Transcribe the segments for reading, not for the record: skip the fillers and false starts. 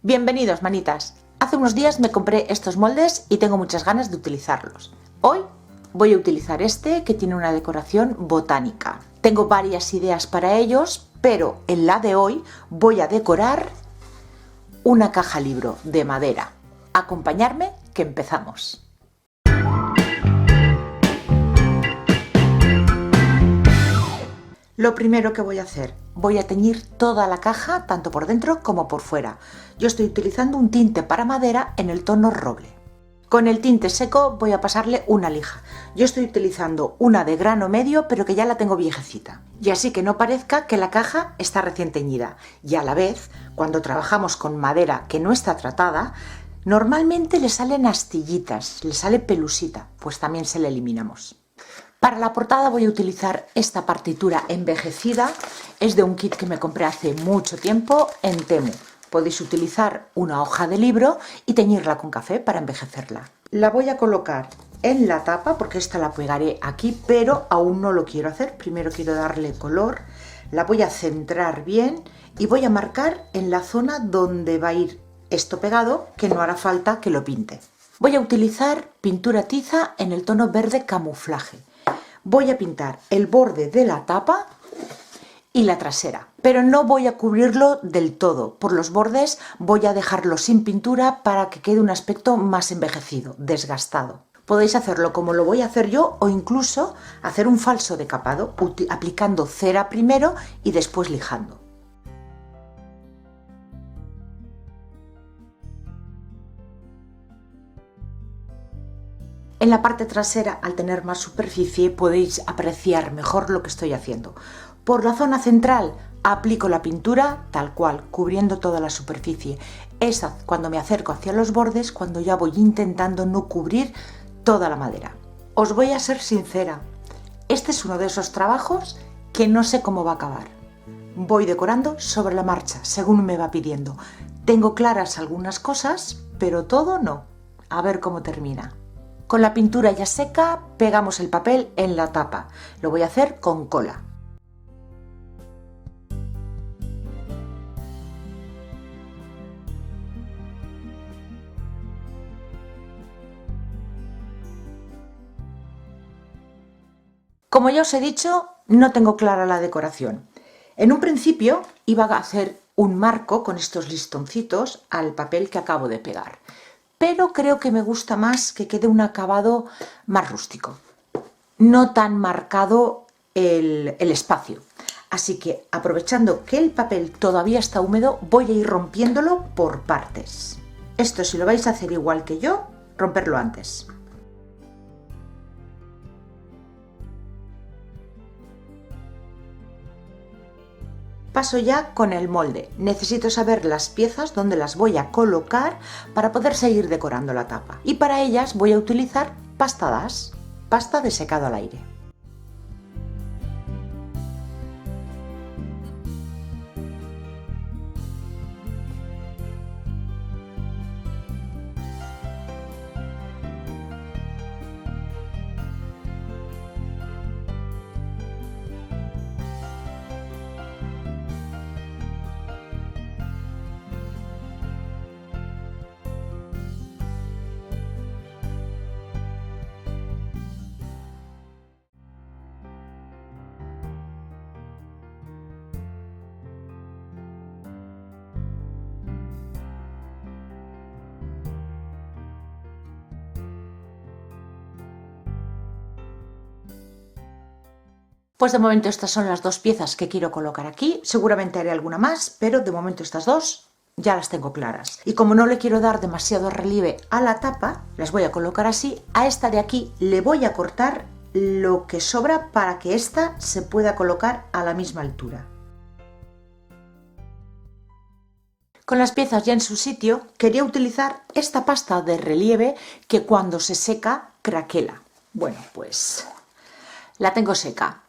Bienvenidos, manitas. Hace unos días me compré estos moldes y tengo muchas ganas de utilizarlos. Hoy voy a utilizar este que tiene una decoración botánica. Tengo varias ideas para ellos, pero en la de hoy voy a decorar una caja libro de madera. Acompañadme que empezamos. Lo primero que voy a hacer, voy a teñir toda la caja, tanto por dentro como por fuera. Yo estoy utilizando un tinte para madera en el tono roble. Con el tinte seco voy a pasarle una lija. Yo estoy utilizando una de grano medio, pero que ya la tengo viejecita. Y así que no parezca que la caja está recién teñida. Y a la vez, cuando trabajamos con madera que no está tratada, normalmente le salen astillitas, le sale pelusita, pues también se la eliminamos. Para la portada voy a utilizar esta partitura envejecida, es de un kit que me compré hace mucho tiempo en Temu. Podéis utilizar una hoja de libro y teñirla con café para envejecerla. La voy a colocar en la tapa porque esta la pegaré aquí, pero aún no lo quiero hacer. Primero quiero darle color, la voy a centrar bien y voy a marcar en la zona donde va a ir esto pegado, que no hará falta que lo pinte. Voy a utilizar pintura tiza en el tono verde camuflaje. Voy a pintar el borde de la tapa y la trasera, pero no voy a cubrirlo del todo. Por los bordes voy a dejarlo sin pintura para que quede un aspecto más envejecido, desgastado. Podéis hacerlo como lo voy a hacer yo o incluso hacer un falso decapado aplicando cera primero y después lijando. En la parte trasera, al tener más superficie, podéis apreciar mejor lo que estoy haciendo. Por la zona central aplico la pintura tal cual, cubriendo toda la superficie. Es cuando me acerco hacia los bordes, cuando ya voy intentando no cubrir toda la madera. Os voy a ser sincera, este es uno de esos trabajos que no sé cómo va a acabar. Voy decorando sobre la marcha, según me va pidiendo. Tengo claras algunas cosas, pero todo no. A ver cómo termina. Con la pintura ya seca, pegamos el papel en la tapa. Lo voy a hacer con cola. Como ya os he dicho, no tengo clara la decoración. En un principio iba a hacer un marco con estos listoncitos al papel que acabo de pegar, pero creo que me gusta más que quede un acabado más rústico, no tan marcado el espacio. Así que, aprovechando que el papel todavía está húmedo, voy a ir rompiéndolo por partes. Esto, si lo vais a hacer igual que yo, romperlo antes. Paso ya con el molde. Necesito saber las piezas donde las voy a colocar para poder seguir decorando la tapa. Y para ellas voy a utilizar pasta DAS, pasta de secado al aire. Pues de momento estas son las dos piezas que quiero colocar aquí. Seguramente haré alguna más, pero de momento estas dos ya las tengo claras. Y como no le quiero dar demasiado relieve a la tapa, las voy a colocar así. A esta de aquí le voy a cortar lo que sobra para que esta se pueda colocar a la misma altura. Con las piezas ya en su sitio, quería utilizar esta pasta de relieve que cuando se seca craquela. Bueno, pues la tengo seca.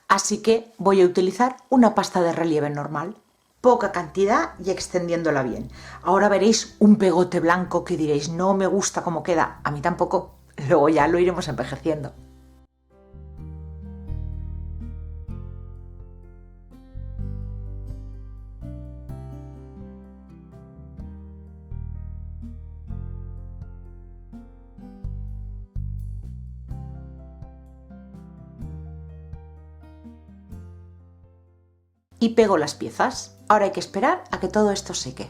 Así que voy a utilizar una pasta de relieve normal, poca cantidad y extendiéndola bien. Ahora veréis un pegote blanco que diréis, no me gusta cómo queda, a mí tampoco, luego ya lo iremos envejeciendo. y pego las piezas. Ahora hay que esperar a que todo esto seque.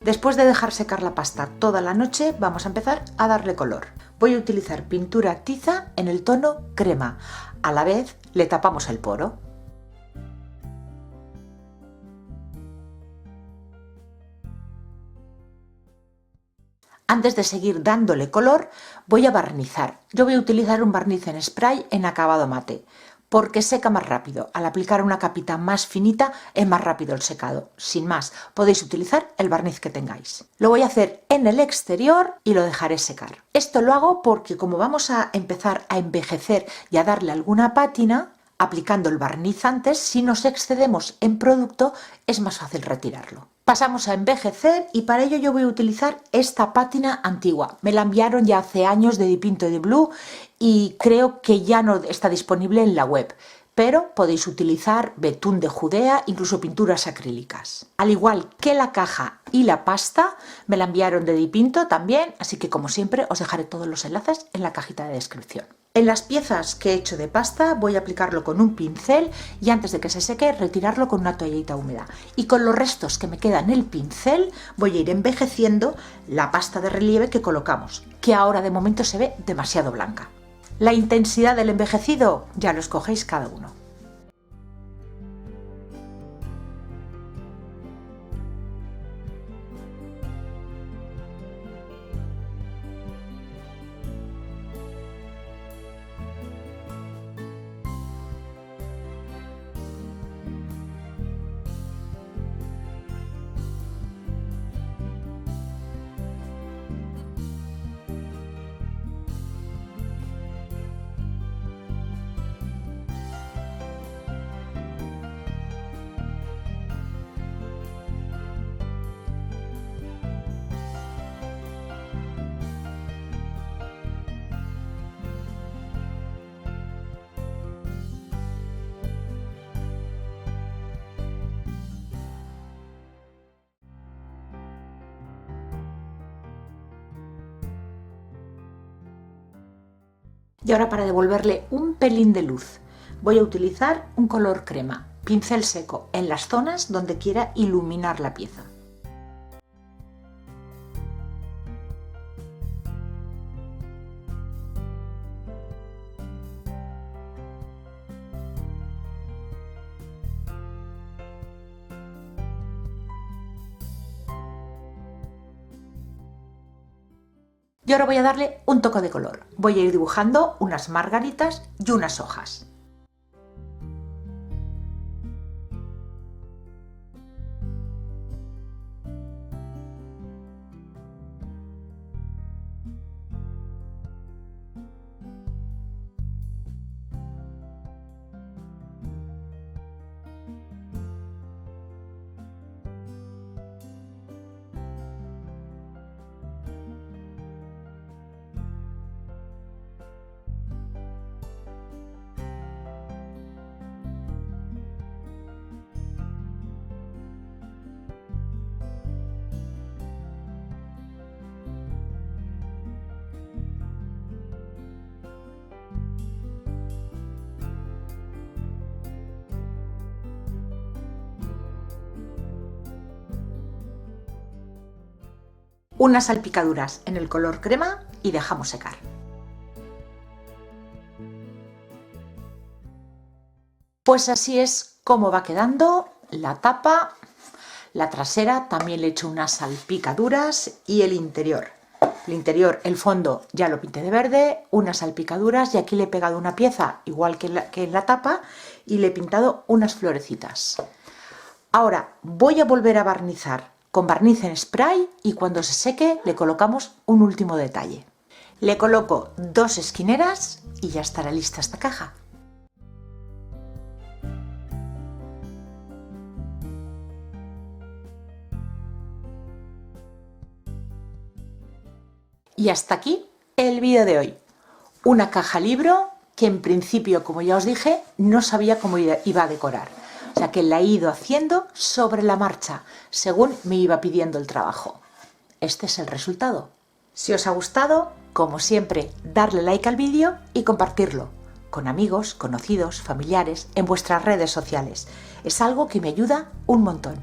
Después de dejar secar la pasta toda la noche, vamos a empezar a darle color. Voy a utilizar pintura tiza en el tono crema. A la vez le tapamos el poro. Antes de seguir dándole color, voy a barnizar. Yo voy a utilizar un barniz en spray en acabado mate, porque seca más rápido. Al aplicar una capita más finita es más rápido el secado. Sin más, podéis utilizar el barniz que tengáis. Lo voy a hacer en el exterior y lo dejaré secar. Esto lo hago porque como vamos a empezar a envejecer y a darle alguna pátina, aplicando el barniz antes, si nos excedemos en producto es más fácil retirarlo. Pasamos a envejecer y para ello yo voy a utilizar esta pátina antigua. Me la enviaron ya hace años de Dipinto di Blu y creo que ya no está disponible en la web. Pero podéis utilizar betún de Judea, incluso pinturas acrílicas. Al igual que la caja y la pasta, me la enviaron de Dipinto también, así que como siempre os dejaré todos los enlaces en la cajita de descripción. En las piezas que he hecho de pasta voy a aplicarlo con un pincel y antes de que se seque retirarlo con una toallita húmeda. Y con los restos que me quedan en el pincel voy a ir envejeciendo la pasta de relieve que colocamos, que ahora de momento se ve demasiado blanca. La intensidad del envejecido ya lo escogéis cada uno. Y ahora para devolverle un pelín de luz voy a utilizar un color crema, pincel seco en las zonas donde quiera iluminar la pieza. Y ahora voy a darle un toque de color. Voy a ir dibujando unas margaritas y unas hojas. Unas salpicaduras en el color crema y dejamos secar. Pues así es como va quedando la tapa. La trasera también le he hecho unas salpicaduras y el interior. El interior, el fondo ya lo pinté de verde, unas salpicaduras y aquí le he pegado una pieza igual que en la tapa y le he pintado unas florecitas. Ahora voy a volver a barnizar con barniz en spray y cuando se seque le colocamos un último detalle. Le coloco dos esquineras y ya estará lista esta caja. Y hasta aquí el vídeo de hoy. Una caja libro que en principio, como ya os dije, no sabía cómo iba a decorar. O sea que la he ido haciendo sobre la marcha, según me iba pidiendo el trabajo. Este es el resultado. Si os ha gustado, como siempre, darle like al vídeo y compartirlo con amigos, conocidos, familiares, en vuestras redes sociales. Es algo que me ayuda un montón.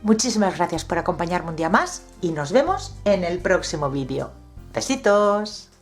Muchísimas gracias por acompañarme un día más y nos vemos en el próximo vídeo. ¡Besitos!